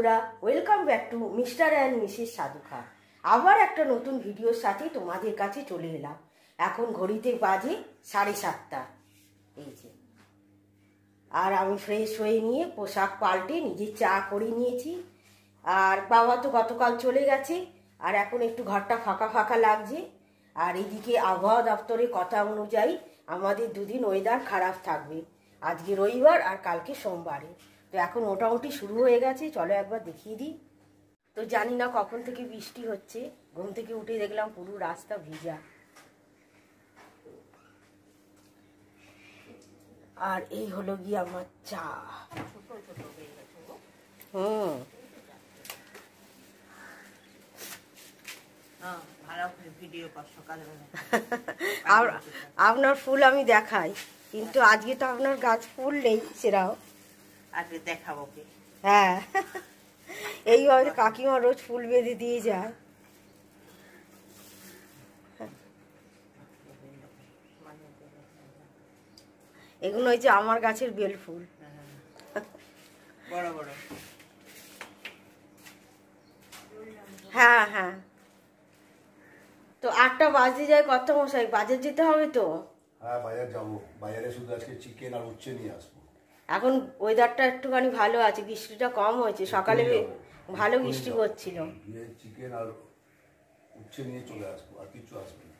বন্ধুরা, welcome back to mister and Mrs Sadhukha. আবার একটা নতুন ভিডিওর সাথে তোমাদের কাছে চলে এলাম। এখন ঘড়িতে বাজে 7:30। এই যে, আর আমি ফ্রেশ হয়ে নিয়ে পোশাক পাল্টে নিজে চা করে নিয়েছি। আর বাবা তো গতকাল চলে গেছে, আর এখন একটু ঘরটা ফাঁকা ফাঁকা লাগছে। আর এইদিকে আবহাওয়া দপ্তরের কথা অনুযায়ী আমাদের দুদিন ওয়েদার খারাপ থাকবে, আজকে রবিবার আর কালকে সোমবারে। তো এখন মোটামুটি শুরু হয়ে গেছে, চলো একবার দেখিয়ে দিই। তো জানি না কখন থেকে বৃষ্টি হচ্ছে, ঘুম থেকে উঠে দেখলাম পুরো রাস্তা ভিজা। আর এই হলো গিয়ে আমার চা। আপনার ফুল আমি দেখাই, কিন্তু আজকে তো আপনার গাছ ফুল নেই, সেরাও আজকে দেখাবো কি। হ্যাঁ, এইভাবে কাকিমা রোজ ফুল বেঁধে দিয়ে যায়। এগুলো হচ্ছে আমার গাছের বেল ফুল, বড় বড়। হ্যাঁ হ্যাঁ। তো 8টা বাজতে যায়, কত মশাই বাজার যেতে হবে তো। হ্যাঁ, বাজার যাবো। বাজারে শুধু আজকে চিকেন আর উচ্ছে নিয়ে আসবো। এখন ওয়েদারটা একটুখানি ভালো আছে, বৃষ্টিটা কম হয়েছে, সকালে ভালো বৃষ্টি হচ্ছিল। চিকেন আর উচ্ছে নিয়ে চলে আসবো, আর কিছু আসবে না।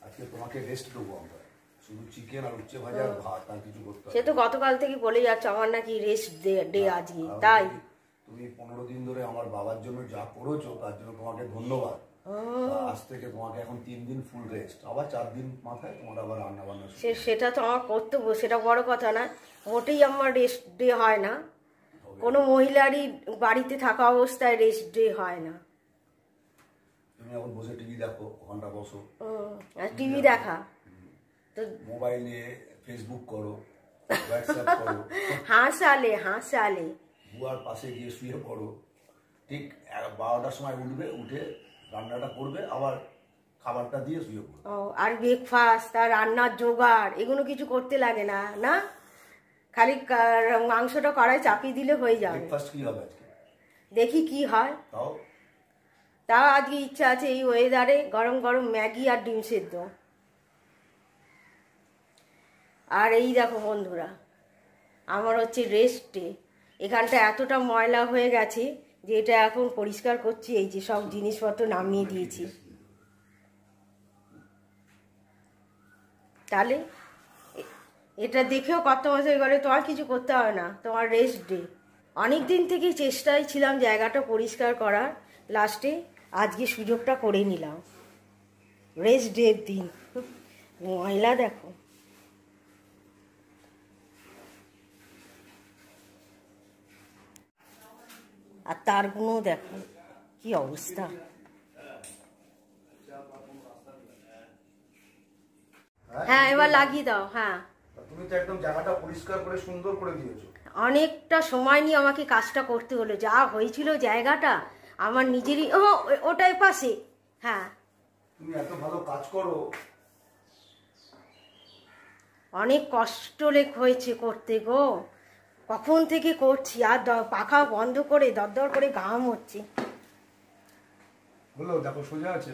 আজকে তোমাকে রেস্ট দেবো আমরা, শুধু চিকেন আর উচ্ছে ভাজা আর ভাত, আর কিছু করতে হবে। সে তো গতকাল থেকে বলে যাচ্ছে আমার নাকি রেস্ট ডে আজকে, তাই তুমি 15 দিন ধরে আমার বাবার জন্য যা করেছো তার জন্য তোমাকে ধন্যবাদ। আজ থেকে তোমাকে এখন 3 দিন ফুল রেস্ট, আবার 4 দিন মাথায় তোমার আবার রান্না বান্না। সেটা তো আমার কর্তব্য, সেটা বড় কথা না। মোটেই আমার রেস্ট ডে হয় না, কোনো মহিলারই বাড়িতে থাকা অবস্থায় রেস্ট ডে হয় না। তুমি এখন বসে টিভি দেখো, ওখানটা বসো, টিভি দেখা, তো মোবাইল নিয়ে ফেসবুক করো, হোয়াটসঅ্যাপ করো, হাসালে বুয়ার পাশে গিয়ে শুয়ে পড়ো। ঠিক 12টার সময় উঠবে, উঠে রান্নাটা করবে, আবার খাবারটা দিয়ে শুয়ে পড়বে। আর ব্রেকফাস্ট আর রান্নার জোগাড় এগুলো কিছু করতে লাগে না, না খালি মাংসটা কড়াই চাপিয়ে দিলে হয়ে যাবে। ব্রেকফাস্ট কি হবে আজকে দেখি কি হয়। তাও আজকে ইচ্ছা আছে এই ওয়েদারে গরম গরম ম্যাগি আর ডিম সেদ্ধ। আর এই দেখো বন্ধুরা, আমার হচ্ছে রেস্ট ডে। এখানটা এতটা ময়লা হয়ে গেছে যে এটা এখন পরিষ্কার করছি। এই যে সব জিনিসপত্র নামিয়ে দিয়েছি। তাহলে এটা দেখেও কত মাসে গেলে তোমার কিছু করতে হবে না, তোমার রেস্ট ডে। অনেক দিন থেকেই চেষ্টায় ছিলাম জায়গাটা পরিষ্কার করার, লাস্টে আজকে সুযোগটা করে নিলাম। রেস্ট ডের দিন ময়লা দেখো। আর তারগুলো দেখো কি অবস্থা। হ্যাঁ, এবার লাগিয়ে দাও। হ্যাঁ, তুমি তো একদম জায়গাটা পরিষ্কার করে সুন্দর করে দিয়েছো। অনেকটা সময় নিয়ে আমাকে কাজটা করতে হলো, যা হয়েছিল জায়গাটা আমার নিজেরই। ওটাই পাশে। হ্যাঁ, তুমি এত ভালো কাজ করো, অনেক কষ্ট হয়েছে করতে গো। কখন থেকে করছি, আর পাখা বন্ধ করে দরদর করে ঘাম হচ্ছে। বলো, দেখো সোজা আছে।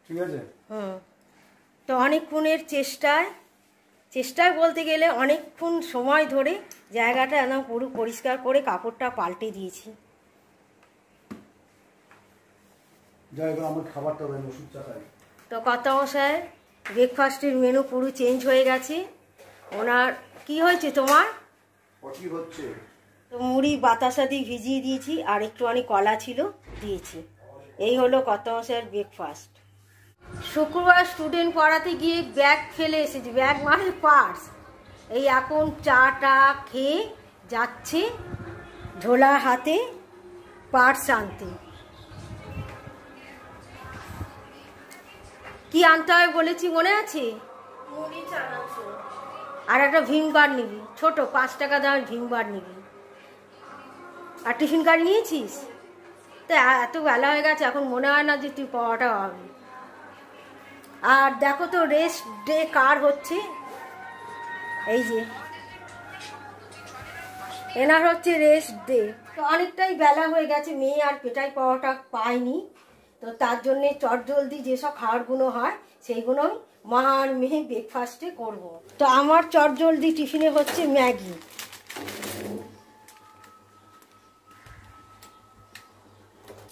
ঠিক আছে। তো অনেকক্ষণের চেষ্টায় বলতে গেলে অনেকক্ষণ সময় ধরে জায়গাটা একদম পুরো পরিষ্কার করে কাপড়টা পাল্টে দিয়েছি। আমার খাবারটা ওষুধ চাকাই। তো কর্তামশাই ব্রেকফাস্টের মেনু পুরো চেঞ্জ হয়ে গেছে। ওনার কি হয়েছে তোমার? কি হচ্ছে? তো মুড়ি বাতাসা দিয়ে ভিজিয়ে দিয়েছি, আর একটুখানি কলা ছিল দিয়েছি। এই হলো কর্তামশাইয়ের ব্রেকফাস্ট। শুক্রবার স্টুডেন্ট পড়াতে গিয়ে ব্যাগ ফেলে এসেছি, ব্যাগ মানে পার্স। এই এখন চাটা খেয়ে যাচ্ছে ঝোলা হাতে পার্স আনতে। কি আনতে হবে বলেছি মনে আছে? মুড়ি চানাচুর। আর একটা ভীম বার নিবি, ছোট 5 টাকা দামের ভীম বার নিবি। আর টিফিন কার্ড নিয়েছিস? তো এত বেলা হয়ে গেছে, এখন মনে হয় না যে তুই পরোটা পাবি। আর দেখো তো রেস্ট ডে কার হচ্ছে, এই যে এনার হচ্ছে রেস্ট ডে। তো অনেকটাই বেলা হয়ে গেছে, মেয়ে আর পেটাই পরোটা পায়নি, তো তার জন্যে চটজলদি যেসব খাবারগুলো হয় সেইগুলোই মা আর মেয়ে ব্রেকফাস্টে করব। তো আমার চটজলদি টিফিনে হচ্ছে ম্যাগি।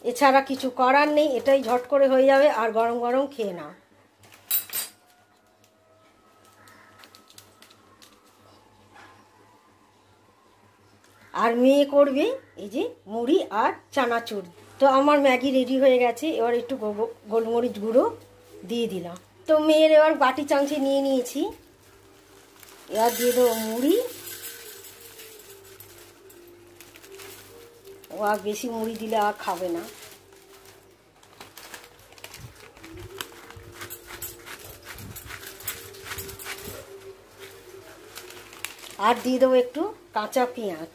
এছাড়া কিছু করার নেই, এটাই ঝট করে হয়ে যাবে আর গরম গরম খেয়ে নাও। আর মেয়ে করবে এই যে মুড়ি আর চানাচুর। তো আমার ম্যাগি রেডি হয়ে গেছে, এবার একটু গোলমরিচ গুঁড়ো দিয়ে দিলাম। তো মেয়ের এবার বাটি চামচে নিয়ে নিয়েছি, এবার দিয়ে দেবো মুড়ি। ও আর বেশি মুড়ি দিলে আর খাবে না। আর দিয়ে দেবো একটু কাঁচা পেঁয়াজ।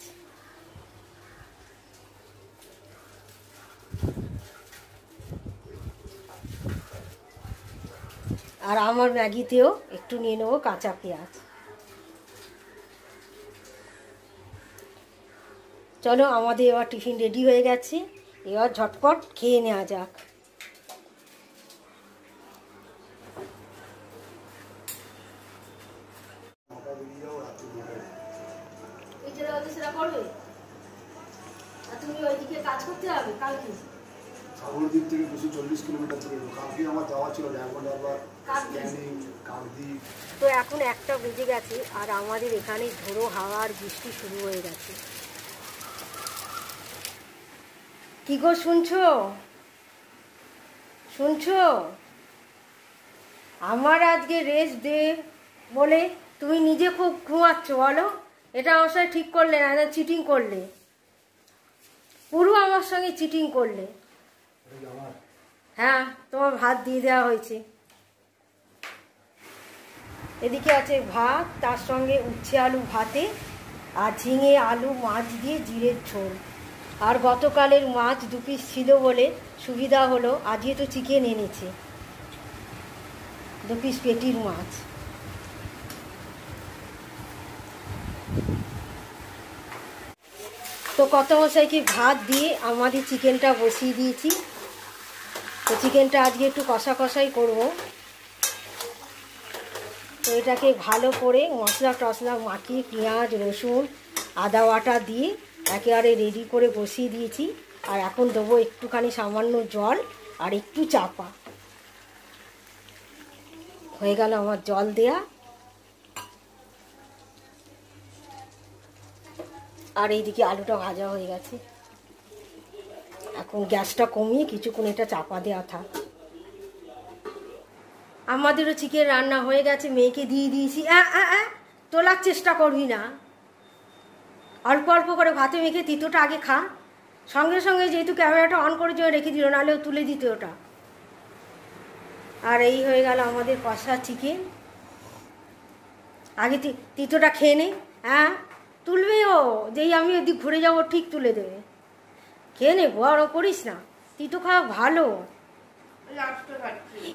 আর আমার ম্যাগিতেও একটু নিয়ে নেবো কাঁচা পেঁয়াজ। চলো আমাদের এবার টিফিন রেডি হয়ে গেছে, এবার ঝটপট খেয়ে নেওয়া যাক। সেটা করবে আর তুমি ওইদিকে কাজ করতে হবে কালকে। সাগরের দিক থেকে 240 কিলোমিটার দূরে, কালকে আমার যাওয়া ছিল ডায়মন্ড হারবার, ক্যানিং, কাকদ্বীপ। তো এখন 1টা বেজে গেছে আর আমাদের এখানে ঝোড়ো হাওয়া আর বৃষ্টি শুরু হয়ে গেছে। কি গো শুনছো? শুনছো? আমার আজকে রেস্ট ডে বলে তুমি নিজে খুব ঘুমাচ্ছ, বলো? এটা আমার সঙ্গে ঠিক করলে না, চিটিং করলে, পুরো আমার সঙ্গে চিটিং করলে। হ্যাঁ, তোমার ভাত দিয়ে দেওয়া হয়েছে। এদিকে আছে ভাত, তার সঙ্গে উচ্ছে আলু ভাতে আর ঝিঙে আলু মাছ দিয়ে জিরের ঝোল। আর গতকালের মাছ 2 পিস ছিল বলে সুবিধা হলো, আজকে তো চিকেন এনেছে, 2 পিস পেটির মাছ। তো কত মশাইকে ভাত দিয়ে আমাদের চিকেনটা বসিয়ে দিয়েছি। তো চিকেনটা আজকে একটু কষা কষাই করবো। তো এটাকে ভালো করে মশলা টশলা মাখিয়ে পেঁয়াজ রসুন আদা বাটা দিয়ে একেবারে রেডি করে বসিয়ে দিয়েছি। আর এখন দেবো একটুখানি সামান্য জল আর একটু চাপা। হয়ে গেল আমার জল দেয়া। আর এইদিকে আলুটা ভাজা হয়ে গেছে, এখন গ্যাসটা কমিয়ে কিছুক্ষণ এটা চাপা দেওয়া থাক। আমাদেরও চিকেন রান্না হয়ে গেছে, মেয়েকে দিয়ে দিয়েছি। তোলার চেষ্টা করবি না, অল্প অল্প করে ভাতে মেখে তিতোটা আগে খা। সঙ্গে সঙ্গে যেহেতু ক্যামেরাটা অন করে জন্য রেখে দিল, নাহলেও তুলে দিতে ওটা। আর এই হয়ে গেল আমাদের কষা চিকেন। আগে তিতোটা খেয়ে নে। হ্যাঁ তুলবে ও, যেই আমি ওদিক ঘুরে যাবো ঠিক তুলে দেবে। খেয়ে নে, বড় করিস না, তিতো খাওয়া ভালো।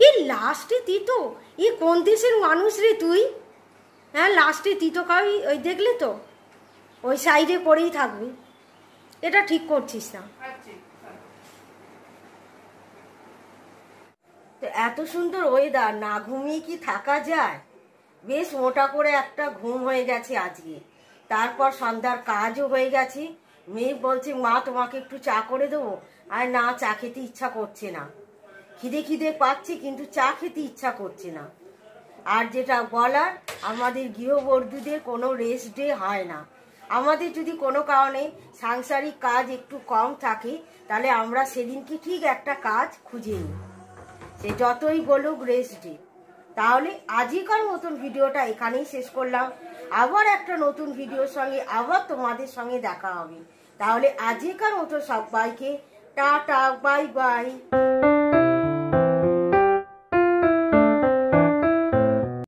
এই লাস্টে তিতো, এই কোন দেশের মানুষ রে তুই? হ্যাঁ লাস্টে তিতো খাবি, ওই দেখলে তো ওই সাইডে পড়েই থাকবি, এটা ঠিক করছিস না। তো এত সুন্দর ওয়েদার, না ঘুমিয়ে কি থাকা যায়? বেশ মোটা করে একটা ঘুম হয়ে গেছে আজকে। তারপর সন্ধ্যার কাজও হয়ে গেছে। মেয়ে বলছে মা তোমাকে একটু চা করে দেবো। আর না, চা খেতে ইচ্ছা করছে না। খিদে খিদে পাচ্ছে কিন্তু চা খেতে ইচ্ছা করছে না। আর যেটা বলার, আমাদের গৃহবধূদের কোনো রেস্ট ডে হয় না। আমাদের যদি কোনো কারণে সাংসারিক কাজ একটু কম থাকে, তাহলে আমরা সেদিনকে ঠিক একটা কাজ খুঁজে নিই, সে যতই বলুক রেস্ট ডে। তাহলে আজকের মতন ভিডিওটা এখানেই শেষ করলাম। আবার একটা নতুন ভিডিওর সঙ্গে আবার তোমাদের সঙ্গে দেখা হবে। তাহলে আজকের মতো সবাইকে টাটা, বাই বাই।